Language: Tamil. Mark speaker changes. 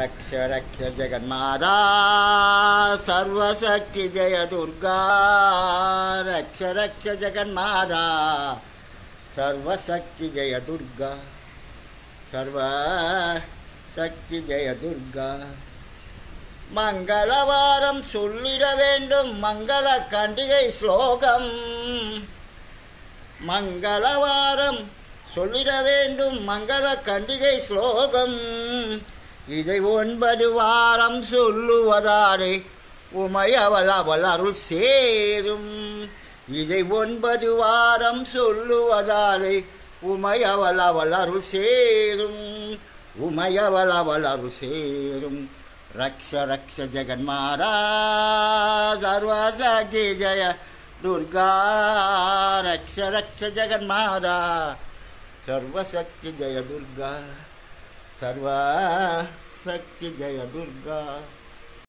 Speaker 1: रक्ष रक्ष जगन्माता सर्वशक्ति जय दुर्गा रक्ष रक्ष जगन्माता सर्वशक्ति जय दुर्गा सर्वशक्ति जय दुर्गा மங்களவாரம் சொல்லிட வேண்டும் மங்கள கண்டிகை ஸ்லோகம் மங்களவாரம் சொல்லிட வேண்டும் மங்கள கண்டிகை ஸ்லோகம் இதை 9 வாரம் சொல்லுவதாலே உமையவள் அவள் அருள் சேரும் இதை 9 வாரம் சொல்லுவதாலே உமையவள் அவள் அருள் சேரும் உமையவள் அவள் அருள் சேரும் रक्ष रक्ष जगन्माता सर्वशक्ति जय दुर्गा रक्ष रक्ष जगन्माता सर्वशक्ति जय दुर्गा सर्वशक्ति जय दुर्गा